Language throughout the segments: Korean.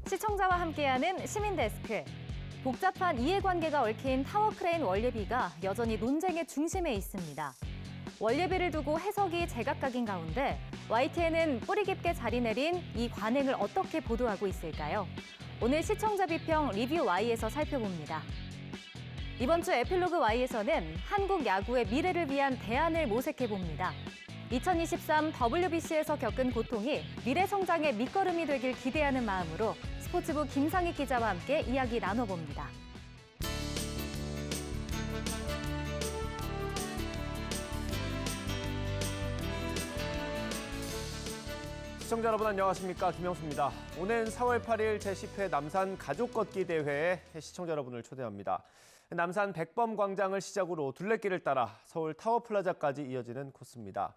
시청자와 함께하는 시민데스크. 복잡한 이해관계가 얽힌 타워크레인 원례비가 여전히 논쟁의 중심에 있습니다. 원례비를 두고 해석이 제각각인 가운데 YTN은 뿌리 깊게 자리 내린 이 관행을 어떻게 보도하고 있을까요? 오늘 시청자 비평 리뷰 Y에서 살펴봅니다. 이번 주 에필로그 Y에서는 한국 야구의 미래를 위한 대안을 모색해봅니다. 2023 WBC에서 겪은 고통이 미래 성장의 밑거름이 되길 기대하는 마음으로 스포츠부 김상익 기자와 함께 이야기 나눠봅니다. 시청자 여러분 안녕하십니까, 김영수입니다. 오는 4월 8일 제10회 남산 가족 걷기 대회에 시청자 여러분을 초대합니다. 남산 백범광장을 시작으로 둘레길을 따라 서울 타워플라자까지 이어지는 코스입니다.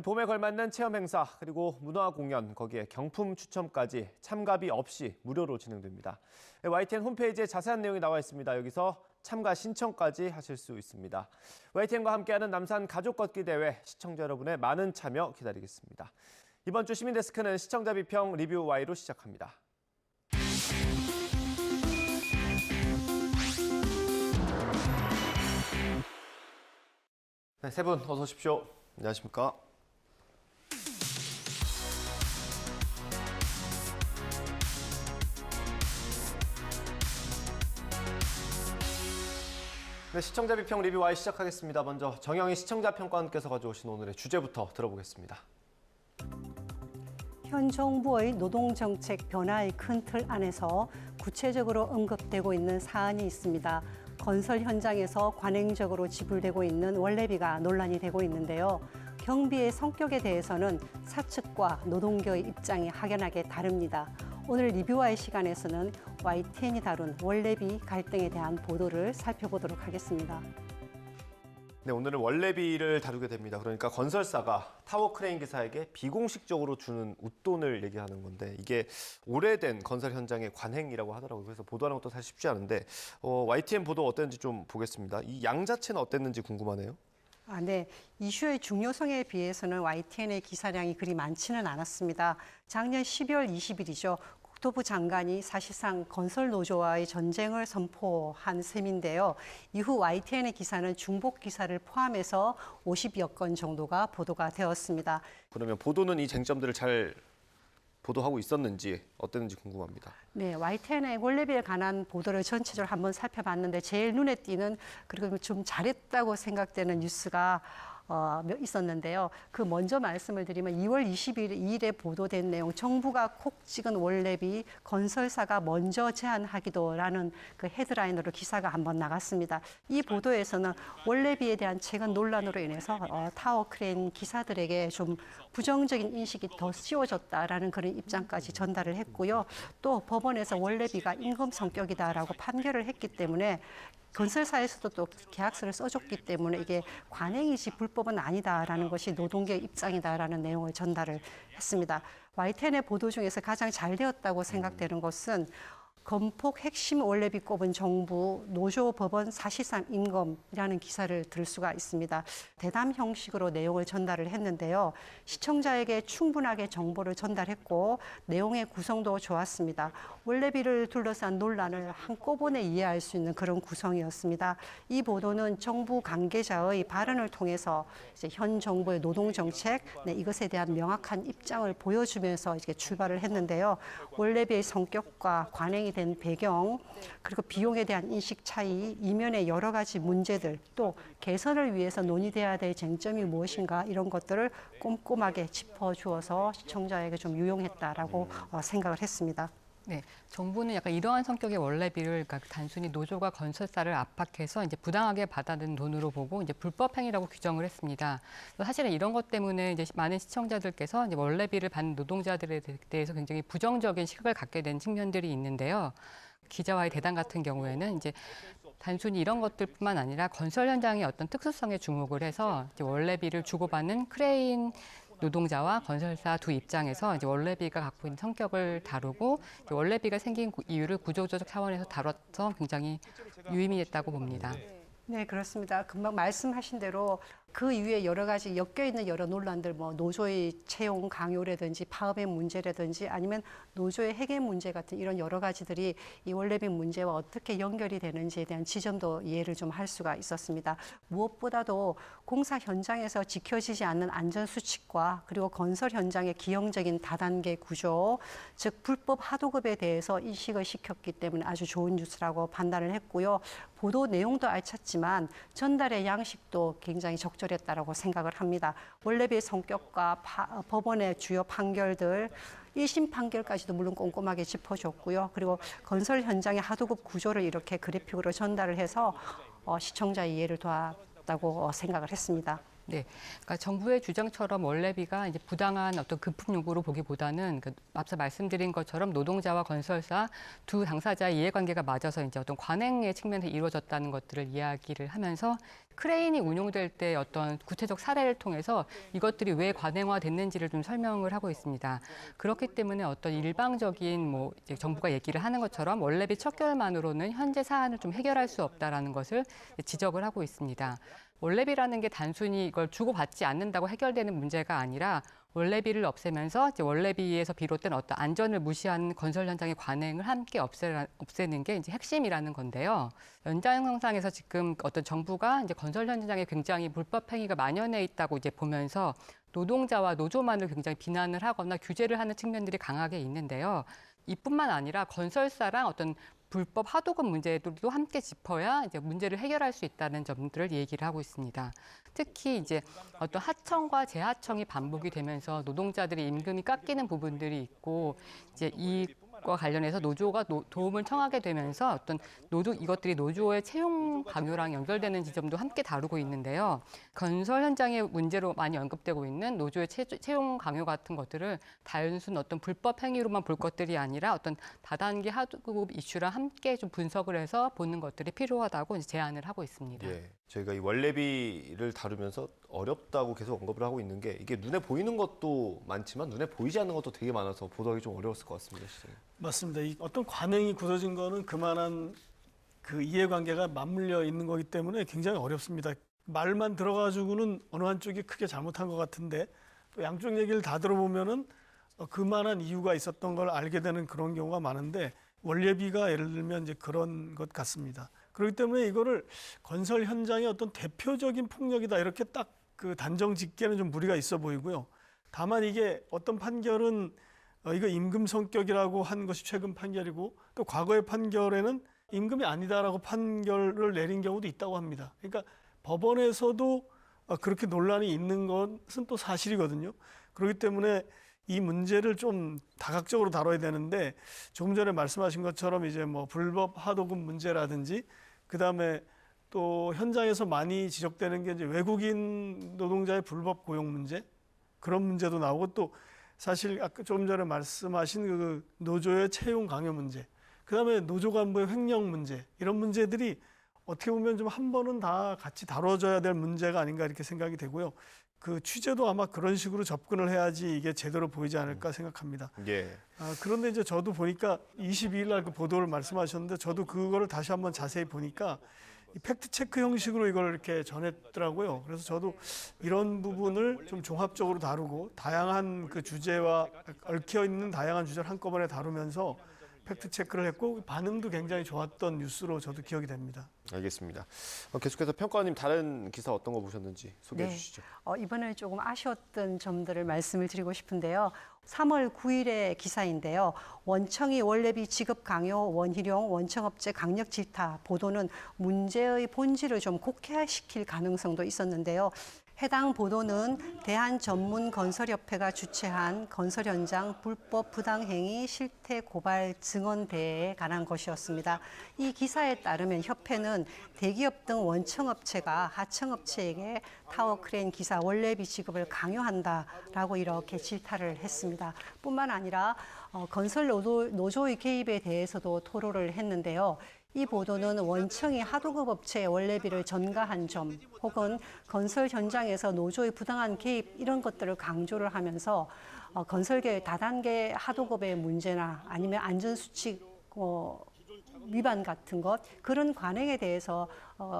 봄에 걸맞는 체험 행사 그리고 문화 공연, 거기에 경품 추첨까지 참가비 없이 무료로 진행됩니다. YTN 홈페이지에 자세한 내용이 나와 있습니다. 여기서 참가 신청까지 하실 수 있습니다. YTN과 함께하는 남산 가족 걷기 대회, 시청자 여러분의 많은 참여 기다리겠습니다. 이번 주 시민데스크는 시청자 비평 리뷰 Y로 시작합니다. 네, 세 분 어서 오십시오. 안녕하십니까? 네, 시청자 비평 리뷰 Y 시작하겠습니다. 먼저 정영희 시청자 평가원께서 가져오신 오늘의 주제부터 들어보겠습니다. 현 정부의 노동정책 변화의 큰 틀 안에서 구체적으로 언급되고 있는 사안이 있습니다. 건설 현장에서 관행적으로 지불되고 있는 원래비가 논란이 되고 있는데요. 경비의 성격에 대해서는 사측과 노동계의 입장이 확연하게 다릅니다. 오늘 리뷰와의 시간에서는 YTN이 다룬 원래비 갈등에 대한 보도를 살펴보도록 하겠습니다. 네, 오늘은 원래비를 다루게 됩니다. 그러니까 건설사가 타워크레인 기사에게 비공식적으로 주는 웃돈을 얘기하는 건데, 이게 오래된 건설 현장의 관행이라고 하더라고요. 그래서 보도하는 것도 사실 쉽지 않은데 YTN 보도 어땠는지 좀 보겠습니다. 이 양 자체는 어땠는지 궁금하네요. 네. 이슈의 중요성에 비해서는 YTN의 기사량이 그리 많지는 않았습니다. 작년 12월 20일이죠. 국토부 장관이 사실상 건설 노조와의 전쟁을 선포한 셈인데요. 이후 YTN의 기사는 중복 기사를 포함해서 50여 건 정도가 보도가 되었습니다. 그러면 보도는 이 쟁점들을 잘 보도하고 있었는지 어땠는지 궁금합니다. 네, YTN의 원래비에 관한 보도를 전체적으로 한번 살펴봤는데 제일 눈에 띄는, 그리고 좀 잘했다고 생각되는 뉴스가 있었는데요. 그 먼저 말씀을 드리면 2월 22일에 보도된 내용, 정부가 콕 찍은 원래비 건설사가 먼저 제한하기도라는 그 헤드라인으로 기사가 한번 나갔습니다. 이 보도에서는 원래비에 대한 최근 논란으로 인해서 타워크레인 기사들에게 좀 부정적인 인식이 더 씌워졌다라는 그런 입장까지 전달을 했고요. 또 법원에서 원래비가 임금 성격이다라고 판결을 했기 때문에 건설사에서도 또 계약서를 써줬기 때문에 이게 관행이지 불법은 아니다라는 것이 노동계 입장이다라는 내용을 전달을 했습니다. YTN의 보도 중에서 가장 잘 되었다고 생각되는 것은 건폭 핵심 원래비 꼽은 정부, 노조 법원 사실상 임금이라는 기사를 들 수가 있습니다. 대담 형식으로 내용을 전달을 했는데요. 시청자에게 충분하게 정보를 전달했고 내용의 구성도 좋았습니다. 원래비를 둘러싼 논란을 한꺼번에 이해할 수 있는 그런 구성이었습니다. 이 보도는 정부 관계자의 발언을 통해서 이제 현 정부의 노동 정책, 이것에 대한 명확한 입장을 보여주면서 이제 출발을 했는데요. 원래비의 성격과 관행이 된 배경, 그리고 비용에 대한 인식 차이, 이면의 여러 가지 문제들, 또 개선을 위해서 논의돼야 될 쟁점이 무엇인가, 이런 것들을 꼼꼼하게 짚어주어서 시청자에게 좀 유용했다라고 생각을 했습니다. 네, 정부는 약간 이러한 성격의 원래비를 그러니까 단순히 노조가 건설사를 압박해서 이제 부당하게 받아든 돈으로 보고 이제 불법 행위라고 규정을 했습니다. 사실은 이런 것 때문에 이제 많은 시청자들께서 이제 원래비를 받는 노동자들에 대해서 굉장히 부정적인 시각을 갖게 된 측면들이 있는데요. 기자와의 대담 같은 경우에는 이제 단순히 이런 것들뿐만 아니라 건설 현장의 어떤 특수성에 주목을 해서 이제 원래비를 주고받는 크레인 노동자와 건설사 두 입장에서 이제 원래비가 갖고 있는 성격을 다루고 이제 원래비가 생긴 이유를 구조조적 차원에서 다뤄서 굉장히 유의미했다고 봅니다. 네, 그렇습니다. 금방 말씀하신 대로 그 이후에 여러 가지 엮여있는 여러 논란들, 뭐 노조의 채용 강요라든지 파업의 문제라든지 아니면 노조의 해계 문제 같은 이런 여러 가지들이 이 원래비 문제와 어떻게 연결이 되는지에 대한 지점도 이해를 좀 할 수가 있었습니다. 무엇보다도 공사 현장에서 지켜지지 않는 안전수칙과 그리고 건설 현장의 기형적인 다단계 구조, 즉 불법 하도급에 대해서 인식을 시켰기 때문에 아주 좋은 뉴스라고 판단을 했고요. 보도 내용도 알찼지만 전달의 양식도 굉장히 적절했다라고 생각을 합니다. 원래비의 성격과 법원의 주요 판결들, 1심 판결까지도 물론 꼼꼼하게 짚어줬고요. 그리고 건설 현장의 하도급 구조를 이렇게 그래픽으로 전달을 해서 시청자 이해를 도왔다고 생각을 했습니다. 네, 그러니까 정부의 주장처럼 원래비가 이제 부당한 어떤 금품 요구로 보기보다는 앞서 말씀드린 것처럼 노동자와 건설사 두 당사자의 이해관계가 맞아서 이제 어떤 관행의 측면에서 이루어졌다는 것들을 이야기를 하면서 크레인이 운용될 때 어떤 구체적 사례를 통해서 이것들이 왜 관행화됐는지를 좀 설명을 하고 있습니다. 그렇기 때문에 어떤 일방적인 뭐 이제 정부가 얘기를 하는 것처럼 원래비 척결만으로는 현재 사안을 좀 해결할 수 없다라는 것을 지적을 하고 있습니다. 원래비라는 게 단순히 이걸 주고받지 않는다고 해결되는 문제가 아니라 원래비를 없애면서 이제 원래비에서 비롯된 어떤 안전을 무시하는 건설 현장의 관행을 함께 없애는 게 이제 핵심이라는 건데요. 연장선상에서 지금 어떤 정부가 이제 건설 현장에 굉장히 불법 행위가 만연해 있다고 이제 보면서 노동자와 노조만을 굉장히 비난을 하거나 규제를 하는 측면들이 강하게 있는데요. 이뿐만 아니라 건설사랑 어떤 불법 하도급 문제들도 함께 짚어야 이제 문제를 해결할 수 있다는 점들을 얘기를 하고 있습니다. 특히 이제 어떤 하청과 재하청이 반복이 되면서 노동자들의 임금이 깎이는 부분들이 있고 이제 이과 관련해서 노조가 도움을 청하게 되면서 어떤 이것들이 노조의 채용 강요랑 연결되는 지점도 함께 다루고 있는데요. 건설 현장의 문제로 많이 언급되고 있는 노조의 채용 강요 같은 것들을 단순 어떤 불법 행위로만 볼 것들이 아니라 어떤 다단계 하도급 이슈랑 함께 좀 분석을 해서 보는 것들이 필요하다고 이제 제안을 하고 있습니다. 예, 저희가 이 원래비를 다루면서 어렵다고 계속 언급을 하고 있는 게 이게 눈에 보이는 것도 많지만 눈에 보이지 않는 것도 되게 많아서 보도하기 좀 어려웠을 것 같습니다, 시장님. 맞습니다. 이 어떤 관행이 굳어진 거는 그만한 그 이해관계가 맞물려 있는 거기 때문에 굉장히 어렵습니다. 말만 들어가지고는 어느 한쪽이 크게 잘못한 것 같은데 또 양쪽 얘기를 다 들어보면은 그만한 이유가 있었던 걸 알게 되는 그런 경우가 많은데 원래비가 예를 들면 이제 그런 것 같습니다. 그렇기 때문에 이거를 건설 현장의 어떤 대표적인 폭력이다 이렇게 딱 그 단정 짓기에는 좀 무리가 있어 보이고요. 다만 이게 어떤 판결은 이거 임금 성격이라고 한 것이 최근 판결이고 또 과거의 판결에는 임금이 아니다라고 판결을 내린 경우도 있다고 합니다. 그러니까 법원에서도 그렇게 논란이 있는 것은 또 사실이거든요. 그렇기 때문에 이 문제를 좀 다각적으로 다뤄야 되는데 조금 전에 말씀하신 것처럼 이제 뭐 불법 하도급 문제라든지 그다음에 또 현장에서 많이 지적되는 게 이제 외국인 노동자의 불법 고용 문제 그런 문제도 나오고 또 사실 아까 조금 전에 말씀하신 그 노조의 채용 강요 문제 그다음에 노조 간부의 횡령 문제 이런 문제들이 어떻게 보면 좀 한 번은 다 같이 다뤄져야 될 문제가 아닌가 이렇게 생각이 되고요. 그 취재도 아마 그런 식으로 접근을 해야지 이게 제대로 보이지 않을까 생각합니다. 예. 그런데 이제 저도 보니까 22일 날 그 보도를 말씀하셨는데 저도 그거를 다시 한번 자세히 보니까 이 팩트 체크 형식으로 이걸 이렇게 전했더라고요. 그래서 저도 이런 부분을 좀 종합적으로 다루고 다양한 그 주제와 얽혀 있는 다양한 주제를 한꺼번에 다루면서 팩트 체크를 했고 반응도 굉장히 좋았던 뉴스로 저도 기억이 됩니다. 알겠습니다. 계속해서 평가원님 다른 기사 어떤 거 보셨는지 소개해 주시죠. 이번에 조금 아쉬웠던 점들을 말씀을 드리고 싶은데요. 3월 9일의 기사인데요. 원청이 원래비 지급 강요, 원희룡, 원청업체 강력 질타 보도는 문제의 본질을 좀 곡해시킬 가능성도 있었는데요. 해당 보도는 대한전문건설협회가 주최한 건설 현장 불법 부당행위 실태 고발 증언대회에 관한 것이었습니다. 이 기사에 따르면 협회는 대기업 등 원청업체가 하청업체에게 타워크레인 기사 원래비 지급을 강요한다라고 이렇게 질타를 했습니다. 뿐만 아니라 건설 노조의 개입에 대해서도 토로를 했는데요. 이 보도는 원청이 하도급 업체의 원래비를 전가한 점 혹은 건설 현장에서 노조의 부당한 개입 이런 것들을 강조를 하면서 건설계 다단계 하도급의 문제나 아니면 안전수칙 위반 같은 것 그런 관행에 대해서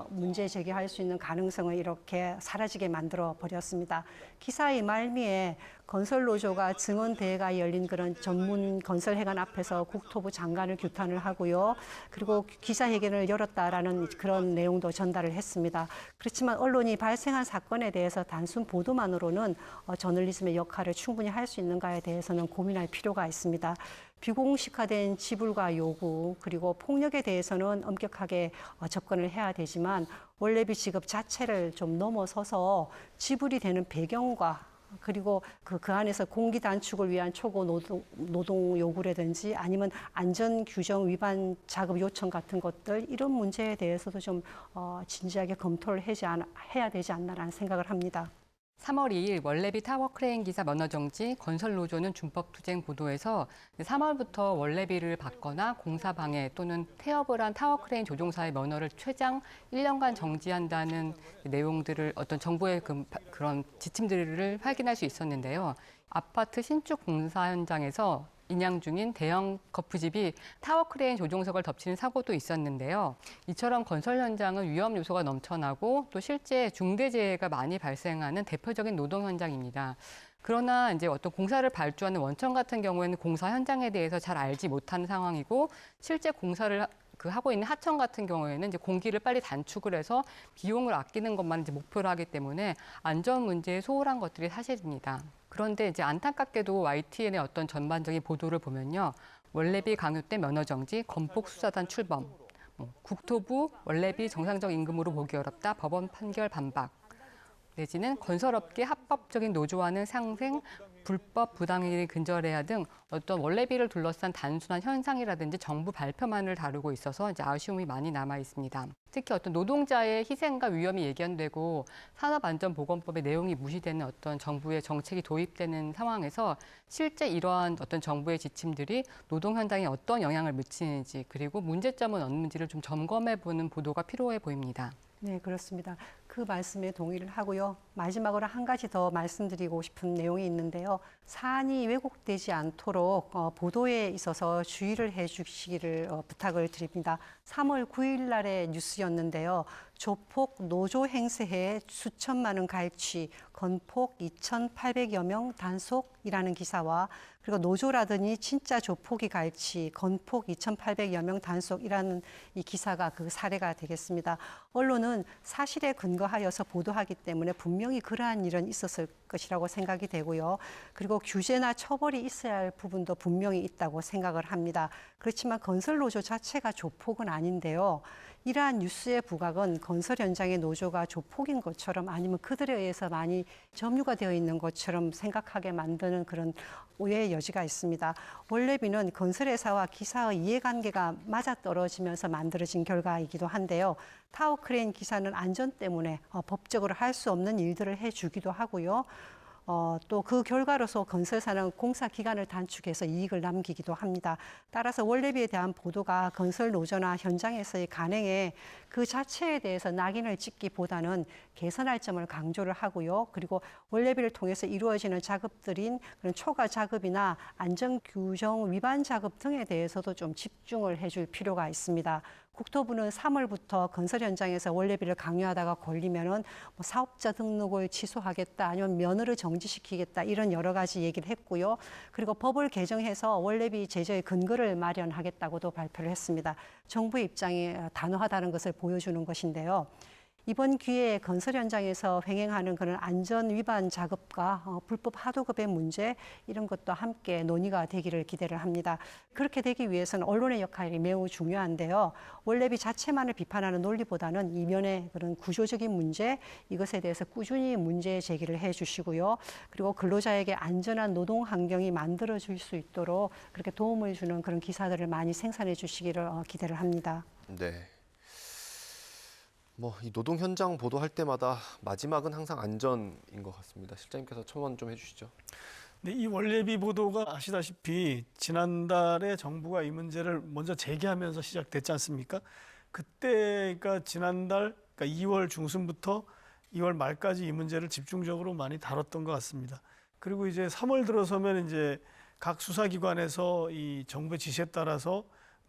문제 제기할 수 있는 가능성을 이렇게 사라지게 만들어 버렸습니다. 기사의 말미에 건설노조가 증언대회가 열린 그런 전문 건설회관 앞에서 국토부 장관을 규탄을 하고요. 그리고 기자회견을 열었다라는 그런 내용도 전달을 했습니다. 그렇지만 언론이 발생한 사건에 대해서 단순 보도만으로는 저널리즘의 역할을 충분히 할 수 있는가에 대해서는 고민할 필요가 있습니다. 비공식화된 지불과 요구 그리고 폭력에 대해서는 엄격하게 접근을 해야 되지만 원래비 지급 자체를 좀 넘어서서 지불이 되는 배경과 그리고 그 안에서 공기 단축을 위한 초고 노동 요구라든지 아니면 안전 규정 위반 작업 요청 같은 것들 이런 문제에 대해서도 좀 진지하게 검토를 해야 되지 않나라는 생각을 합니다. 3월 2일 원래비 타워 크레인 기사 면허 정지, 건설노조는 준법투쟁 보도에서 3월부터 원래비를 받거나 공사 방해 또는 태업을 한 타워 크레인 조종사의 면허를 최장 1년간 정지한다는 내용들을 어떤 정부의 그런 지침들을 확인할 수 있었는데요. 아파트 신축 공사 현장에서 인양 중인 대형 거푸집이 타워 크레인 조종석을 덮치는 사고도 있었는데요. 이처럼 건설 현장은 위험 요소가 넘쳐나고 또 실제 중대재해가 많이 발생하는 대표적인 노동 현장입니다. 그러나 이제 어떤 공사를 발주하는 원청 같은 경우에는 공사 현장에 대해서 잘 알지 못하는 상황이고 실제 공사를 하고 있는 하청 같은 경우에는 이제 공기를 빨리 단축을 해서 비용을 아끼는 것만 이제 목표로 하기 때문에 안전 문제에 소홀한 것들이 사실입니다. 그런데 이제 안타깝게도 YTN의 어떤 전반적인 보도를 보면요. 원래비 강요 때 면허 정지, 건폭 수사단 출범, 국토부 원래비 정상적 임금으로 보기 어렵다, 법원 판결 반박, 내지는 건설업계 합법적인 노조와는 상생, 불법 부당행위를 근절해야 등 어떤 원래비를 둘러싼 단순한 현상이라든지 정부 발표만을 다루고 있어서 이제 아쉬움이 많이 남아 있습니다. 특히 어떤 노동자의 희생과 위험이 예견되고 산업안전보건법의 내용이 무시되는 어떤 정부의 정책이 도입되는 상황에서 실제 이러한 어떤 정부의 지침들이 노동 현장에 어떤 영향을 미치는지 그리고 문제점은 없는지를 좀 점검해보는 보도가 필요해 보입니다. 네, 그렇습니다. 그 말씀에 동의를 하고요. 마지막으로 한 가지 더 말씀드리고 싶은 내용이 있는데요. 사안이 왜곡되지 않도록 보도에 있어서 주의를 해주시기를 부탁을 드립니다. 3월 9일 날의 뉴스였는데요. 조폭 노조 행세에 수천만 원 갈취, 건폭 2,800여 명 단속이라는 기사와 그리고 노조라더니 진짜 조폭이 갈취, 건폭 2,800여 명 단속이라는 이 기사가 그 사례가 되겠습니다. 언론은 사실에 근거하여서 보도하기 때문에 분명히 그러한 일은 있었을 것이라고 생각이 되고요. 그리고 규제나 처벌이 있어야 할 부분도 분명히 있다고 생각을 합니다. 그렇지만 건설노조 자체가 조폭은 아닌데요. 이러한 뉴스의 부각은 건설 현장의 노조가 조폭인 것처럼 아니면 그들에 의해서 많이 점유가 되어 있는 것처럼 생각하게 만드는 그런 오해의 여지가 있습니다. 원래비는 건설회사와 기사의 이해관계가 맞아떨어지면서 만들어진 결과이기도 한데요. 타워 크레인 기사는 안전 때문에 법적으로 할 수 없는 일들을 해주기도 하고요. 또 그 결과로서 건설사는 공사 기간을 단축해서 이익을 남기기도 합니다. 따라서 원래비에 대한 보도가 건설 노조나 현장에서의 간행에 그 자체에 대해서 낙인을 찍기보다는 개선할 점을 강조를 하고요. 그리고 원래비를 통해서 이루어지는 작업들인 그런 초과 작업이나 안전 규정 위반 작업 등에 대해서도 좀 집중을 해줄 필요가 있습니다. 국토부는 3월부터 건설 현장에서 원래비를 강요하다가 걸리면은 사업자 등록을 취소하겠다 아니면 면허를 정지시키겠다 이런 여러 가지 얘기를 했고요. 그리고 법을 개정해서 원래비 제저의 근거를 마련하겠다고도 발표를 했습니다. 정부의 입장이 단호하다는 것을 보여주는 것인데요. 이번 기회에 건설 현장에서 횡행하는 그런 안전 위반 작업과 불법 하도급의 문제 이런 것도 함께 논의가 되기를 기대를 합니다. 그렇게 되기 위해서는 언론의 역할이 매우 중요한데요. 원래비 자체만을 비판하는 논리보다는 이면의 그런 구조적인 문제 이것에 대해서 꾸준히 문제 제기를 해주시고요. 그리고 근로자에게 안전한 노동 환경이 만들어질 수 있도록 그렇게 도움을 주는 그런 기사들을 많이 생산해 주시기를 기대를 합니다. 네. 이 노동 현장 보도할 때마다 마지막은 항상 안전인 것 같습니다. 실장님께서 첨언 좀 해주시죠. 네, 이 원래비 보도가 아시다시피 지난달에 정부가 이 문제를 먼저 제기하면서 시작됐지 않습니까? 그때 그러니까 지난달 그러니까 2월 중순부터 2월 말까지 이 문제를 집중적으로 많이 다뤘던 것 같습니다. 그리고 이제 3월 들어서면 이제 각 수사기관에서 이 정부의 지시에 따라서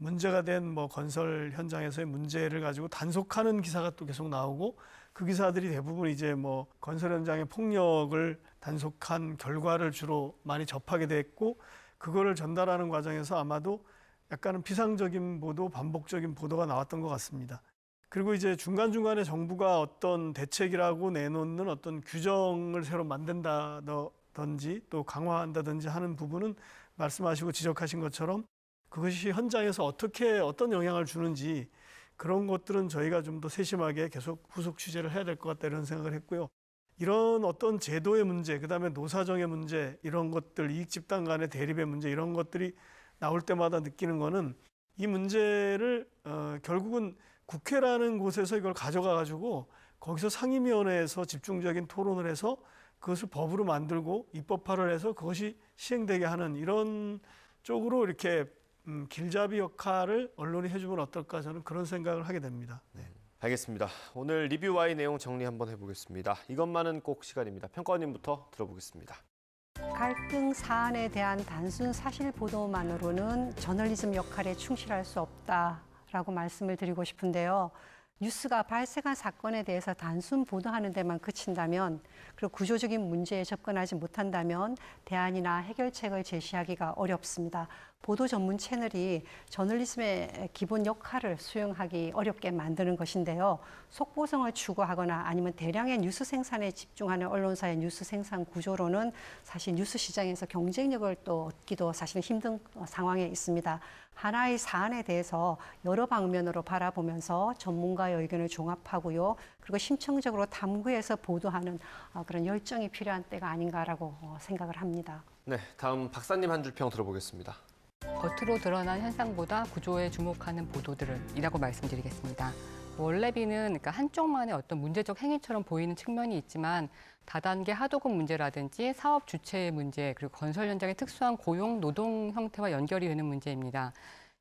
문제가 된 뭐 건설 현장에서의 문제를 가지고 단속하는 기사가 또 계속 나오고 그 기사들이 대부분 이제 뭐 건설 현장의 폭력을 단속한 결과를 주로 많이 접하게 됐고 그거를 전달하는 과정에서 아마도 약간은 피상적인 보도, 반복적인 보도가 나왔던 것 같습니다. 그리고 이제 중간중간에 정부가 어떤 대책이라고 내놓는 어떤 규정을 새로 만든다든지 또 강화한다든지 하는 부분은 말씀하시고 지적하신 것처럼 그것이 현장에서 어떤 영향을 주는지 그런 것들은 저희가 좀 더 세심하게 계속 후속 취재를 해야 될 것 같다 이런 생각을 했고요. 이런 어떤 제도의 문제, 그다음에 노사정의 문제, 이런 것들, 이익 집단 간의 대립의 문제 이런 것들이 나올 때마다 느끼는 거는 이 문제를 결국은 국회라는 곳에서 이걸 가져가 가지고 거기서 상임위원회에서 집중적인 토론을 해서 그것을 법으로 만들고 입법화를 해서 그것이 시행되게 하는 이런 쪽으로 이렇게 길잡이 역할을 언론이 해주면 어떨까 저는 그런 생각을 하게 됩니다. 네, 알겠습니다. 오늘 리뷰와의 내용 정리 한번 해보겠습니다. 이것만은 꼭 시간입니다. 평가원님부터 들어보겠습니다. 갈등 사안에 대한 단순 사실 보도만으로는 저널리즘 역할에 충실할 수 없다라고 말씀을 드리고 싶은데요. 뉴스가 발생한 사건에 대해서 단순 보도하는 데만 그친다면 그리고 구조적인 문제에 접근하지 못한다면 대안이나 해결책을 제시하기가 어렵습니다. 보도 전문 채널이 저널리즘의 기본 역할을 수행하기 어렵게 만드는 것인데요. 속보성을 추구하거나 아니면 대량의 뉴스 생산에 집중하는 언론사의 뉴스 생산 구조로는 사실 뉴스 시장에서 경쟁력을 또 얻기도 사실 힘든 상황에 있습니다. 하나의 사안에 대해서 여러 방면으로 바라보면서 전문가의 의견을 종합하고요. 그리고 심층적으로 탐구해서 보도하는 그런 열정이 필요한 때가 아닌가라고 생각을 합니다. 네, 다음 박사님 한 줄 평 들어보겠습니다. 겉으로 드러난 현상보다 구조에 주목하는 보도들이라고 말씀드리겠습니다. 원래비는 그러니까 한쪽만의 어떤 문제적 행위처럼 보이는 측면이 있지만 다단계 하도급 문제라든지 사업 주체의 문제 그리고 건설 현장의 특수한 고용 노동 형태와 연결이 되는 문제입니다.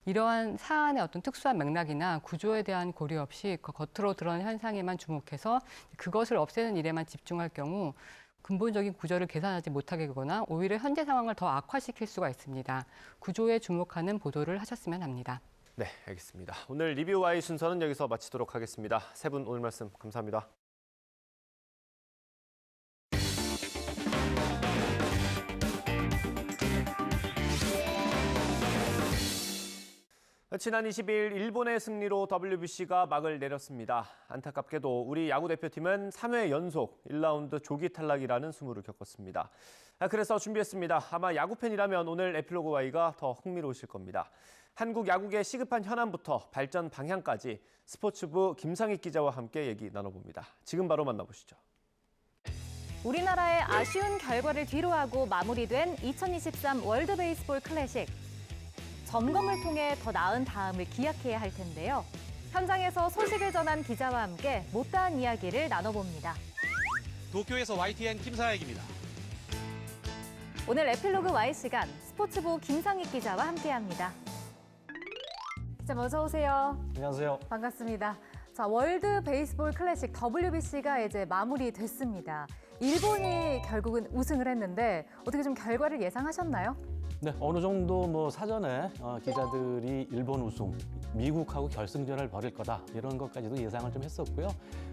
이러한 사안의 어떤 특수한 맥락이나 구조에 대한 고려 없이 그 겉으로 드러난 현상에만 주목해서 그것을 없애는 일에만 집중할 경우 근본적인 구조를 계산하지 못하게 되거나 오히려 현재 상황을 더 악화시킬 수가 있습니다. 구조에 주목하는 보도를 하셨으면 합니다. 네, 알겠습니다. 오늘 리뷰와의 순서는 여기서 마치도록 하겠습니다. 세 분 오늘 말씀 감사합니다. 지난 20일 일본의 승리로 WBC가 막을 내렸습니다. 안타깝게도 우리 야구대표팀은 3회 연속 1라운드 조기 탈락이라는 수모를 겪었습니다. 그래서 준비했습니다. 아마 야구팬이라면 오늘 에필로그 Y가 더 흥미로우실 겁니다. 한국 야구의 시급한 현안부터 발전 방향까지 스포츠부 김상익 기자와 함께 얘기 나눠봅니다. 지금 바로 만나보시죠. 우리나라의 아쉬운 결과를 뒤로하고 마무리된 2023 월드 베이스볼 클래식. 점검을 통해 더 나은 다음을 기약해야 할 텐데요. 현장에서 소식을 전한 기자와 함께 못다한 이야기를 나눠봅니다. 도쿄에서 YTN 김사익입니다. 오늘 에필로그 Y 시간 스포츠부 김상익 기자와 함께합니다. 기자 어서 오세요. 안녕하세요. 반갑습니다. 자, 월드 베이스볼 클래식 WBC가 이제 마무리됐습니다. 일본이 결국은 우승을 했는데 어떻게 좀 결과를 예상하셨나요? 네, 어느 정도 뭐 사전에 기자들이 일본 우승, 미국하고 결승전을 벌일 거다 이런 것까지도 예상을 좀 했었고요.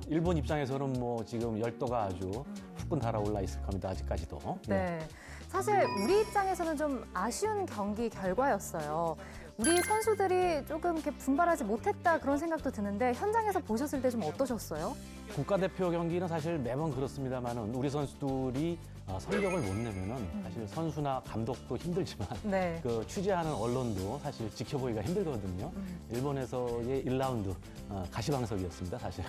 일본 입장에서는 뭐 지금 열도가 아주 후끈 달아올라 있을 겁니다. 아직까지도. 네. 사실 우리 입장에서는 좀 아쉬운 경기 결과였어요. 우리 선수들이 조금 이렇게 분발하지 못했다 그런 생각도 드는데 현장에서 보셨을 때 좀 어떠셨어요? 국가대표 경기는 사실 매번 그렇습니다만은 우리 선수들이 성적을 못 내면은 사실 선수나 감독도 힘들지만 네. 그 취재하는 언론도 사실 지켜보기가 힘들거든요. 일본에서의 1라운드 가시방석이었습니다, 사실.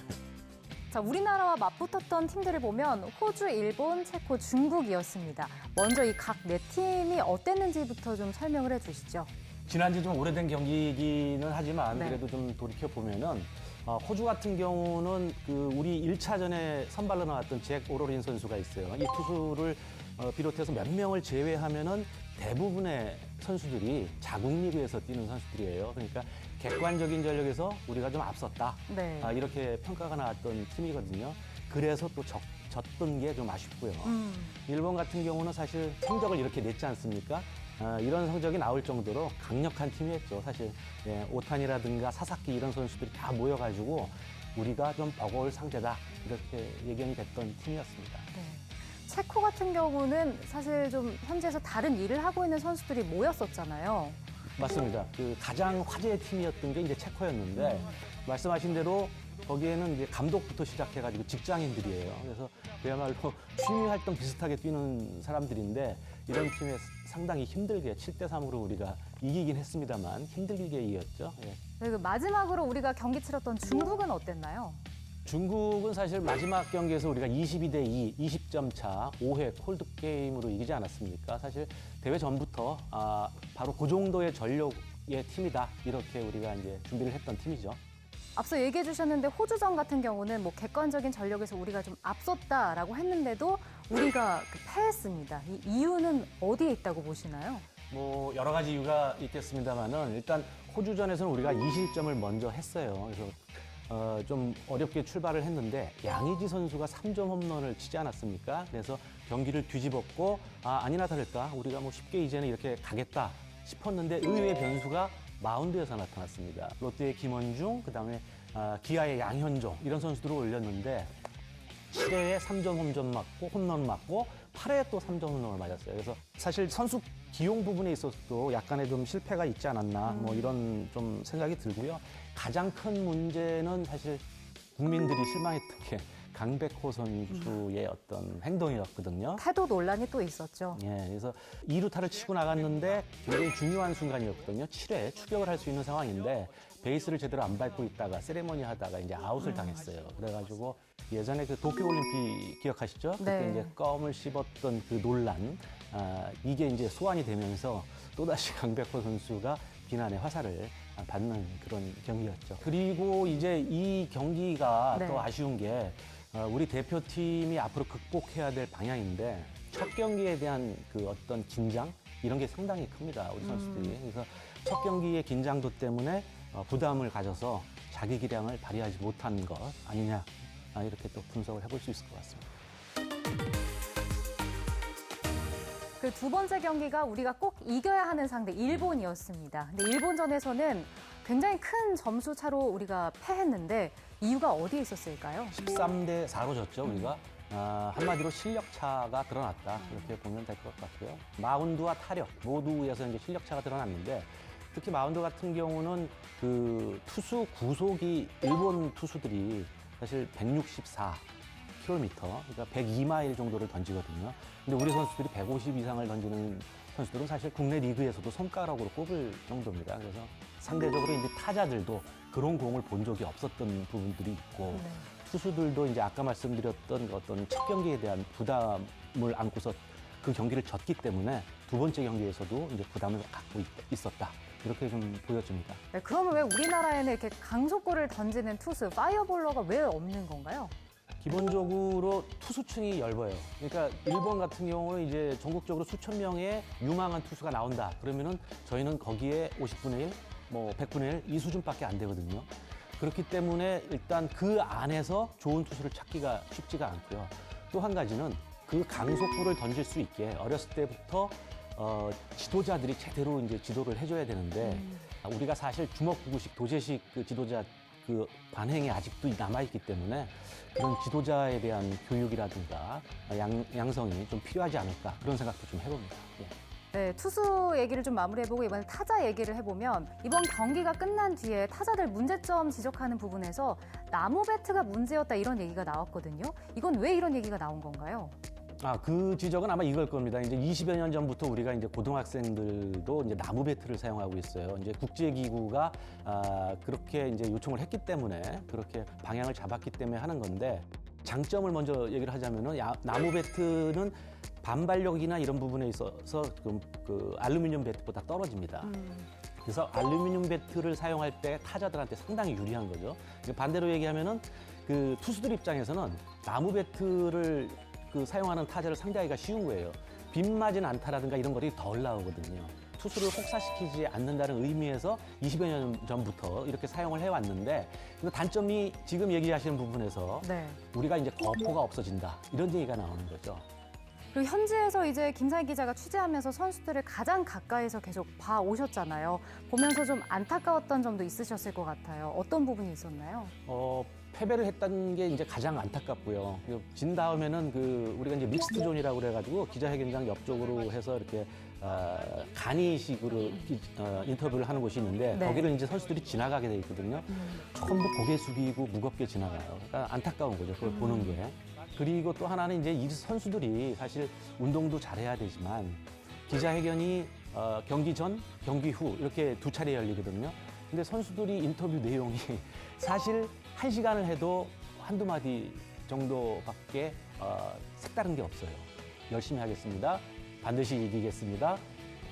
자, 우리나라와 맞붙었던 팀들을 보면 호주, 일본, 체코, 중국이었습니다. 먼저 이 각 네 팀이 어땠는지부터 좀 설명을 해주시죠. 지난주 좀 오래된 경기이기는 하지만 네. 그래도 좀 돌이켜 보면은 호주 같은 경우는 그 우리 1차전에 선발로 나왔던 잭 오로린 선수가 있어요. 이 투수를 비롯해서 몇 명을 제외하면은 대부분의 선수들이 자국 리그에서 뛰는 선수들이에요. 그러니까 객관적인 전력에서 우리가 좀 앞섰다. 네. 이렇게 평가가 나왔던 팀이거든요. 그래서 또 졌던 게 좀 아쉽고요. 일본 같은 경우는 사실 성적을 이렇게 냈지 않습니까? 이런 성적이 나올 정도로 강력한 팀이었죠. 사실 오타니라든가 사사키 이런 선수들이 다 모여가지고 우리가 좀 버거울 상대다 이렇게 예견이 됐던 팀이었습니다. 네. 체코 같은 경우는 사실 좀 현지에서 다른 일을 하고 있는 선수들이 모였었잖아요. 맞습니다. 그 가장 화제의 팀이었던 게 이제 체코였는데 말씀하신 대로 거기에는 이제 감독부터 시작해가지고 직장인들이에요. 그래서 그야말로 취미 활동 비슷하게 뛰는 사람들인데 이런 팀에 상당히 힘들게 7대3으로 우리가 이기긴 했습니다만 힘들게 이겼죠. 예. 네, 그 마지막으로 우리가 경기 치렀던 중국은 어땠나요? 중국은 사실 마지막 경기에서 우리가 22대 2, 20점 차, 5회 콜드 게임으로 이기지 않았습니까? 사실 대회 전부터 바로 그 정도의 전력의 팀이다 이렇게 우리가 이제 준비를 했던 팀이죠. 앞서 얘기해 주셨는데 호주전 같은 경우는 뭐 객관적인 전력에서 우리가 좀 앞섰다라고 했는데도 우리가 패했습니다. 이 이유는 어디에 있다고 보시나요? 뭐 여러 가지 이유가 있겠습니다만은 일단 호주전에서는 우리가 2실점을 먼저 했어요. 그래서 좀 어렵게 출발을 했는데 양의지 선수가 3점 홈런을 치지 않았습니까? 그래서 경기를 뒤집었고 아니나 다를까 우리가 뭐 쉽게 이제는 이렇게 가겠다 싶었는데 의외의 변수가 마운드에서 나타났습니다. 롯데의 김원중, 그다음에 기아의 양현종 이런 선수들을 올렸는데 7회에 3점 홈런 맞고 8회에 또 3점 홈런을 맞았어요. 그래서 사실 선수 기용 부분에 있어서도 약간의 좀 실패가 있지 않았나 뭐 이런 좀 생각이 들고요. 가장 큰 문제는 사실 국민들이 실망했던 게 강백호 선수의 어떤 행동이었거든요. 태도 논란이 또 있었죠. 예, 그래서 2루타를 치고 나갔는데 굉장히 중요한 순간이었거든요. 7회 추격을 할 수 있는 상황인데 베이스를 제대로 안 밟고 있다가 세레머니 하다가 이제 아웃을 당했어요. 그래가지고 예전에 그 도쿄올림픽 기억하시죠? 그때 네. 이제 껌을 씹었던 그 논란, 이게 이제 소환이 되면서 또다시 강백호 선수가 비난의 화살을 받는 그런 경기였죠. 그리고 이제 이 경기가 네. 또 아쉬운 게 우리 대표팀이 앞으로 극복해야 될 방향인데 첫 경기에 대한 그 어떤 긴장 이런 게 상당히 큽니다. 우리 선수들이. 그래서 첫 경기의 긴장도 때문에 부담을 가져서 자기 기량을 발휘하지 못한 것 아니냐 이렇게 또 분석을 해볼 수 있을 것 같습니다. 그 두 번째 경기가 우리가 꼭 이겨야 하는 상대 일본이었습니다. 근데 일본전에서는 굉장히 큰 점수 차로 우리가 패했는데 이유가 어디에 있었을까요? 13대 4로 졌죠, 우리가. 한마디로 실력 차가 드러났다. 이렇게 보면 될 것 같고요. 마운드와 타력 모두에서 이제 실력 차가 드러났는데 특히 마운드 같은 경우는 그 투수 구속이 일본 투수들이 사실 164km, 그러니까 102마일 정도를 던지거든요. 근데 우리 선수들이 150 이상을 던지는 선수들은 사실 국내 리그에서도 손가락으로 꼽을 정도입니다. 그래서 상대적으로 이제 타자들도 그런 공을 본 적이 없었던 부분들이 있고 네. 투수들도 이제 아까 말씀드렸던 어떤 첫 경기에 대한 부담을 안고서 그 경기를 졌기 때문에 두 번째 경기에서도 이제 부담을 갖고 있었다. 이렇게 좀 보여집니다. 네, 그러면 왜 우리나라에는 이렇게 강속구를 던지는 투수, 파이어볼러가 왜 없는 건가요? 기본적으로 투수층이 얇아요. 그러니까 일본 같은 경우는 이제 전국적으로 수천 명의 유망한 투수가 나온다. 그러면은 저희는 거기에 50분의 1, 뭐 100분의 1 이 수준밖에 안 되거든요. 그렇기 때문에 일단 그 안에서 좋은 투수를 찾기가 쉽지가 않고요. 또 한 가지는 그 강속구를 던질 수 있게 어렸을 때부터 지도자들이 제대로 이제 지도를 해줘야 되는데 우리가 사실 주먹구구식 도제식 그 지도자 그 관행이 아직도 남아있기 때문에 그런 지도자에 대한 교육이라든가 양성이 좀 필요하지 않을까 그런 생각도 좀 해봅니다. 예. 네, 투수 얘기를 좀 마무리해보고 이번에 타자 얘기를 해보면 이번 경기가 끝난 뒤에 타자들 문제점 지적하는 부분에서 나무 배트가 문제였다 이런 얘기가 나왔거든요. 이건 왜 이런 얘기가 나온 건가요? 그 지적은 아마 이걸 겁니다. 이제 20여 년 전부터 우리가 이제 고등학생들도 이제 나무 배트를 사용하고 있어요. 이제 국제기구가 그렇게 이제 요청을 했기 때문에 그렇게 방향을 잡았기 때문에 하는 건데 장점을 먼저 얘기를 하자면은 나무 배트는 반발력이나 이런 부분에 있어서 그 알루미늄 배트보다 떨어집니다. 그래서 알루미늄 배트를 사용할 때 타자들한테 상당히 유리한 거죠. 반대로 얘기하면은 그 투수들 입장에서는 나무 배트를 사용하는 타자를 상대하기가 쉬운 거예요. 빗맞은 안타라든가 이런 것이 덜 나오거든요. 투수를 혹사시키지 않는다는 의미에서 20여 년 전부터 이렇게 사용을 해왔는데 단점이 지금 얘기하시는 부분에서 네. 우리가 이제 거포가 없어진다 이런 얘기가 나오는 거죠. 그리고 현지에서 이제 김상희 기자가 취재하면서 선수들을 가장 가까이서 계속 봐 오셨잖아요. 보면서 좀 안타까웠던 점도 있으셨을 것 같아요. 어떤 부분이 있었나요? 패배를 했다는 게 이제 가장 안타깝고요. 그리고 진 다음에는 우리가 이제 믹스드 존이라고 그래가지고 기자회견장 옆쪽으로 해서 이렇게 간이식으로 인터뷰를 하는 곳이 있는데 네. 거기를 이제 선수들이 지나가게 돼 있거든요. 전부 고개 숙이고 무겁게 지나가요. 그러니까 안타까운 거죠. 그걸 보는 게. 그리고 또 하나는 이제 이 선수들이 사실 운동도 잘해야 되지만 기자회견이 경기 전, 경기 후 이렇게 두 차례 열리거든요. 근데 선수들이 인터뷰 내용이 사실 1시간을 해도 한두 마디 정도밖에 색다른 게 없어요. 열심히 하겠습니다. 반드시 이기겠습니다.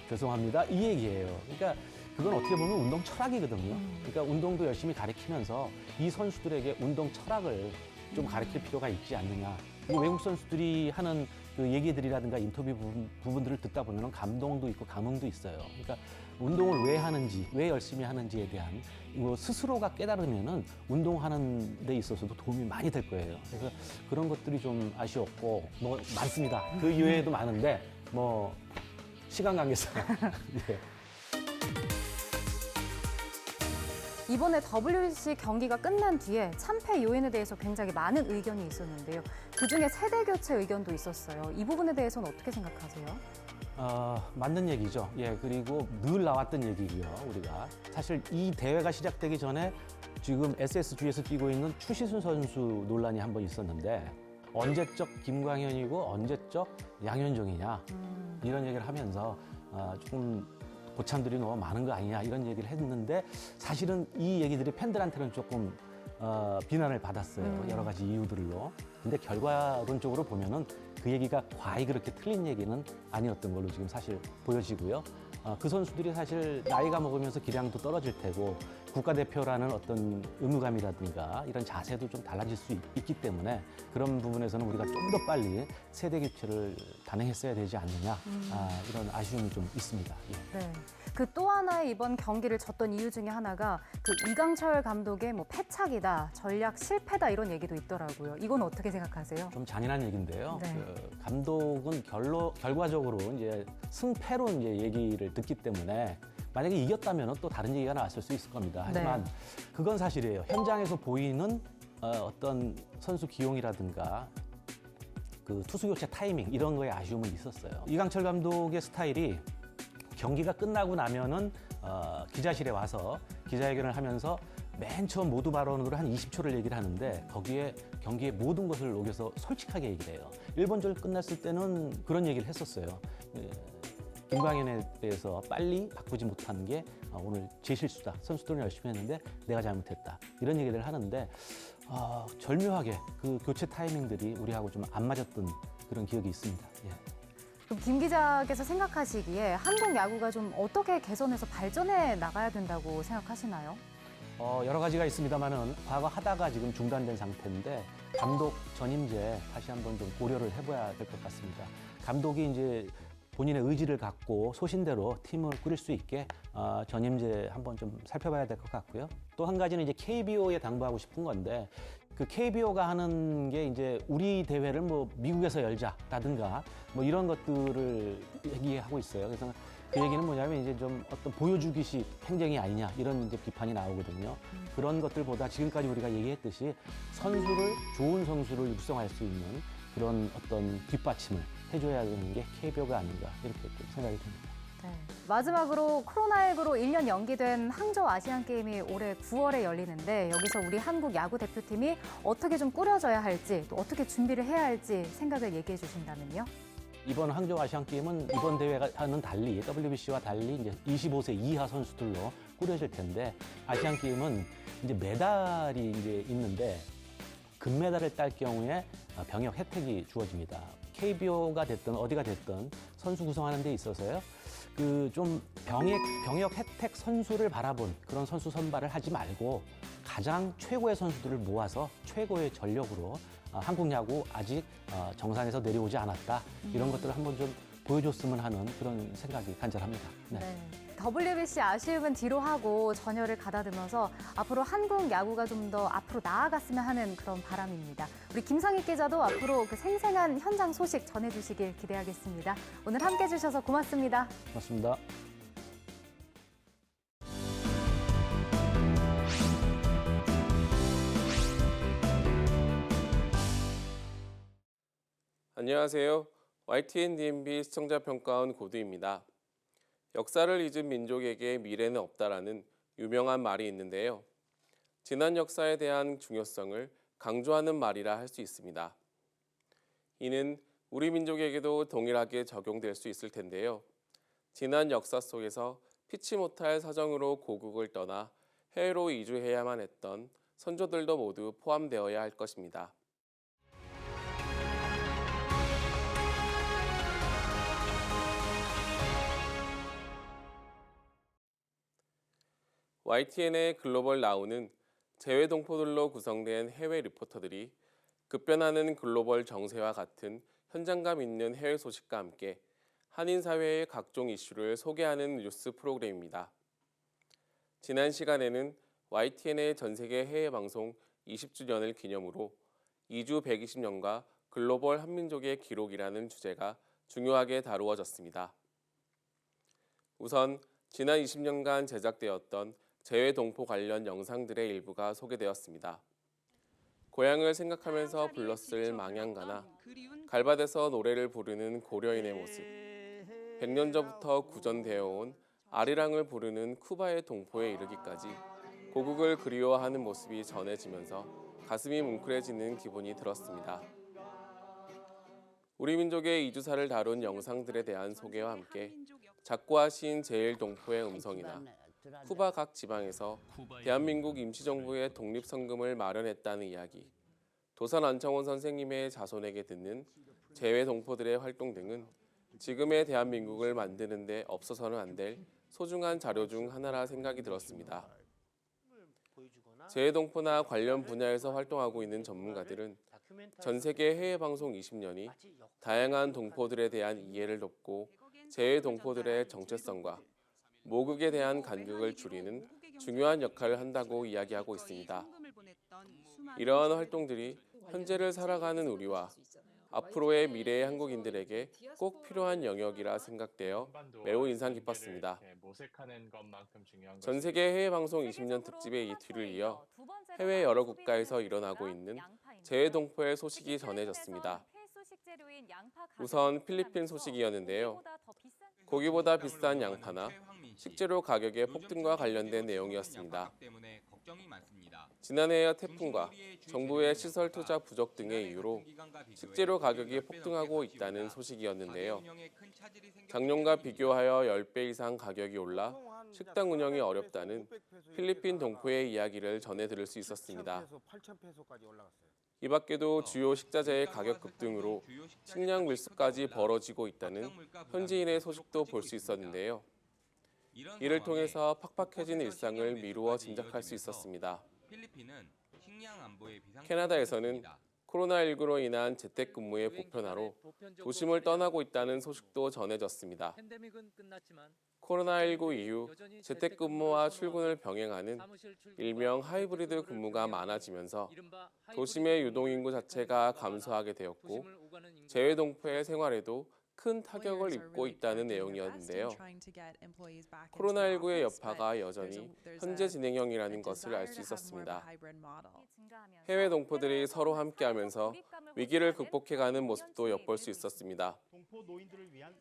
죄송합니다. 이 얘기예요. 그러니까 그건 어떻게 보면 운동 철학이거든요. 그러니까 운동도 열심히 가르치면서 이 선수들에게 운동 철학을 좀 가르칠 필요가 있지 않느냐. 외국 선수들이 하는 그 얘기들이라든가 인터뷰 부분들을 듣다 보면 감동도 있고 감흥도 있어요. 그러니까 운동을 왜 하는지, 왜 열심히 하는지에 대한 스스로가 깨달으면은 운동하는 데 있어서도 도움이 많이 될 거예요. 그래서 그런 것들이 좀 아쉬웠고, 뭐 많습니다. 그 이외에도 많은데, 뭐 시간 관계상. 예. 이번에 WBC 경기가 끝난 뒤에 참패 요인에 대해서 굉장히 많은 의견이 있었는데요. 그중에 세대 교체 의견도 있었어요. 이 부분에 대해서는 어떻게 생각하세요? 맞는 얘기죠. 예, 그리고 늘 나왔던 얘기고요, 우리가. 사실 이 대회가 시작되기 전에 지금 SSG에서 뛰고 있는 추시순 선수 논란이 한 번 있었는데 언제적 김광현이고 언제적 양현종이냐 이런 얘기를 하면서 조금 고참들이 너무 많은 거 아니냐 이런 얘기를 했는데 사실은 이 얘기들이 팬들한테는 조금 비난을 받았어요. 여러 가지 이유들로. 근데 결과론적으로 보면은 그 얘기가 과히 그렇게 틀린 얘기는 아니었던 걸로 지금 사실 보여지고요. 그 선수들이 사실 나이가 먹으면서 기량도 떨어질 테고 국가대표라는 어떤 의무감이라든가 이런 자세도 좀 달라질 수 있기 때문에 그런 부분에서는 우리가 좀 더 빨리 세대 교체를 단행했어야 되지 않느냐 이런 아쉬움이 좀 있습니다. 예. 네. 그 또 하나의 이번 경기를 졌던 이유 중에 하나가 그 이강철 감독의 뭐 패착이다, 전략 실패다 이런 얘기도 있더라고요. 이건 어떻게 생각하세요? 좀 잔인한 얘기인데요. 네. 그 감독은 결과적으로 이제 승패로 이제 얘기를 듣기 때문에 만약에 이겼다면 또 다른 얘기가 나왔을 수 있을 겁니다. 하지만 네. 그건 사실이에요. 현장에서 보이는 어떤 선수 기용이라든가 그 투수 교체 타이밍 이런 거에 아쉬움은 있었어요. 이강철 감독의 스타일이 경기가 끝나고 나면은 기자실에 와서 기자회견을 하면서 맨 처음 모두 발언으로 한 20초를 얘기를 하는데 거기에 경기의 모든 것을 녹여서 솔직하게 얘기를 해요. 일본전 끝났을 때는 그런 얘기를 했었어요. 김광현에 대해서 빨리 바꾸지 못한 게 오늘 제 실수다. 선수들은 열심히 했는데 내가 잘못했다. 이런 얘기를 하는데 절묘하게 그 교체 타이밍들이 우리하고 좀 안 맞았던 그런 기억이 있습니다. 예. 그럼 김 기자께서 생각하시기에 한국 야구가 좀 어떻게 개선해서 발전해 나가야 된다고 생각하시나요? 여러 가지가 있습니다만은 과거 하다가 지금 중단된 상태인데 감독 전임제 다시 한번 좀 고려를 해봐야 될 것 같습니다. 감독이 이제 본인의 의지를 갖고 소신대로 팀을 꾸릴 수 있게 전임제 한번 좀 살펴봐야 될 것 같고요. 또 한 가지는 이제 KBO에 당부하고 싶은 건데 그 KBO가 하는 게 이제 우리 대회를 뭐 미국에서 열자라든가 뭐 이런 것들을 얘기하고 있어요. 그래서 그 얘기는 뭐냐면 이제 좀 어떤 보여주기식 행정이 아니냐 이런 이제 비판이 나오거든요. 그런 것들보다 지금까지 우리가 얘기했듯이 좋은 선수를 육성할 수 있는 그런 어떤 뒷받침을 해줘야 되는 게 KBO가 아닌가 이렇게 생각이 듭니다. 네. 마지막으로 코로나19로 1년 연기된 항저우 아시안게임이 올해 9월에 열리는데 여기서 우리 한국 야구 대표팀이 어떻게 좀 꾸려져야 할지 또 어떻게 준비를 해야 할지 생각을 얘기해 주신다면요. 이번 항저우 아시안 게임은 이번 대회와는 달리 WBC와 달리 이제 25세 이하 선수들로 꾸려질 텐데 아시안 게임은 이제 메달이 이제 있는데 금메달을 딸 경우에 병역 혜택이 주어집니다. KBO가 됐든 어디가 됐든 선수 구성하는 데 있어서요. 그 좀 병역 혜택 선수를 바라본 그런 선수 선발을 하지 말고 가장 최고의 선수들을 모아서 최고의 전력으로 한국 야구 아직 정상에서 내려오지 않았다. 이런 것들을 한번 좀 보여줬으면 하는 그런 생각이 간절합니다. 네. WBC 아쉬움은 뒤로 하고 전열을 가다듬어서 앞으로 한국 야구가 좀 더 앞으로 나아갔으면 하는 그런 바람입니다. 우리 김상익 기자도 앞으로 그 생생한 현장 소식 전해주시길 기대하겠습니다. 오늘 함께 해주셔서 고맙습니다. 고맙습니다. 안녕하세요. YTN DMB 시청자 평가원 고두입니다. 역사를 잊은 민족에게 미래는 없다라는 유명한 말이 있는데요. 지난 역사에 대한 중요성을 강조하는 말이라 할 수 있습니다. 이는 우리 민족에게도 동일하게 적용될 수 있을 텐데요. 지난 역사 속에서 피치 못할 사정으로 고국을 떠나 해외로 이주해야만 했던 선조들도 모두 포함되어야 할 것입니다. YTN의 글로벌 나우는 재외 동포들로 구성된 해외 리포터들이 급변하는 글로벌 정세와 같은 현장감 있는 해외 소식과 함께 한인 사회의 각종 이슈를 소개하는 뉴스 프로그램입니다. 지난 시간에는 YTN의 전세계 해외 방송 20주년을 기념으로 2주 120년과 글로벌 한민족의 기록이라는 주제가 중요하게 다루어졌습니다. 우선 지난 20년간 제작되었던 재외 동포 관련 영상들의 일부가 소개되었습니다. 고향을 생각하면서 불렀을 망향가나 갈밭에서 노래를 부르는 고려인의 모습, 100년 전부터 구전되어 온 아리랑을 부르는 쿠바의 동포에 이르기까지 고국을 그리워하는 모습이 전해지면서 가슴이 뭉클해지는 기분이 들었습니다. 우리 민족의 이주사를 다룬 영상들에 대한 소개와 함께 작고하신 제일 동포의 음성이나 쿠바 각 지방에서 대한민국 임시정부의 독립성금을 마련했다는 이야기, 도산 안창원 선생님의 자손에게 듣는 재외 동포들의 활동 등은 지금의 대한민국을 만드는 데 없어서는 안 될 소중한 자료 중 하나라 생각이 들었습니다. 재외 동포나 관련 분야에서 활동하고 있는 전문가들은 전 세계 해외 방송 20년이 다양한 동포들에 대한 이해를 돕고 재외 동포들의 정체성과 모국에 대한 간극을 줄이는 중요한 역할을 한다고 이야기하고 있습니다. 이러한 활동들이 현재를 살아가는 우리와 앞으로의 미래의 한국인들에게 꼭 필요한 영역이라 생각되어 매우 인상 깊었습니다. 전 세계 해외 방송 20년 특집의 이 뒤를 이어 해외 여러 국가에서 일어나고 있는 재외 동포의 소식이 전해졌습니다. 우선 필리핀 소식이었는데요. 고기보다 비싼 양파나 식재료 가격의 폭등과 관련된 내용이었습니다. 지난해의 태풍과 정부의 시설 투자 부족 등의 이유로 식재료 가격이 폭등하고 있다는 소식이었는데요. 작년과 비교하여 10배 이상 가격이 올라 식당 운영이 어렵다는 필리핀 동포의 이야기를 전해 들을 수 있었습니다. 이 밖에도 주요 식자재의 가격 급등으로 식량 밀수까지 벌어지고 있다는 현지인의 소식도 볼 수 있었는데요. 이를 통해서 팍팍해진 일상을 미루어 짐작할 수 있었습니다. 캐나다에서는 코로나19로 인한 재택근무의 보편화로 도심을 떠나고 있다는 소식도 전해졌습니다. 코로나19 이후 재택근무와 출근을 병행하는 일명 하이브리드 근무가 많아지면서 도심의 유동인구 자체가 감소하게 되었고 재외 동포의 생활에도 큰 타격을 입고 있다는 내용이었는데요. 코로나19의 여파가 여전히 현재 진행형이라는 것을 알 수 있었습니다. 해외 동포들이 서로 함께하면서 위기를 극복해가는 모습도 엿볼 수 있었습니다.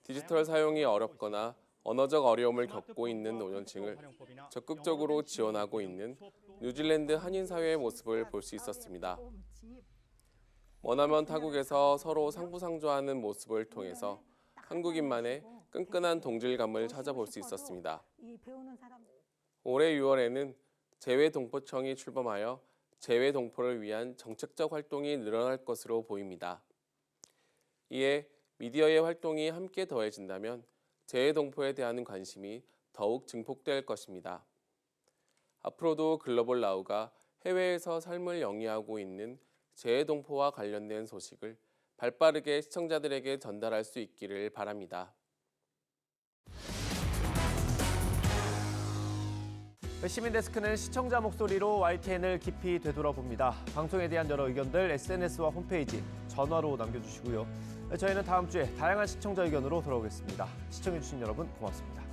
디지털 사용이 어렵거나 언어적 어려움을 겪고 있는 노년층을 적극적으로 지원하고 있는 뉴질랜드 한인 사회의 모습을 볼 수 있었습니다. 머나먼 타국에서 서로 상부상조하는 모습을 통해서 한국인만의 끈끈한 동질감을 찾아볼 수 있었습니다. 올해 6월에는 재외동포청이 출범하여 재외동포를 위한 정책적 활동이 늘어날 것으로 보입니다. 이에 미디어의 활동이 함께 더해진다면 재외동포에 대한 관심이 더욱 증폭될 것입니다. 앞으로도 글로벌 나우가 해외에서 삶을 영위하고 있는 재외동포와 관련된 소식을 발빠르게 시청자들에게 전달할 수 있기를 바랍니다. 시민데스크는 시청자 목소리로 YTN을 깊이 되돌아봅니다. 방송에 대한 여러 의견들 SNS와 홈페이지, 전화로 남겨주시고요. 저희는 다음 주에 다양한 시청자 의견으로 돌아오겠습니다. 시청해주신 여러분 고맙습니다.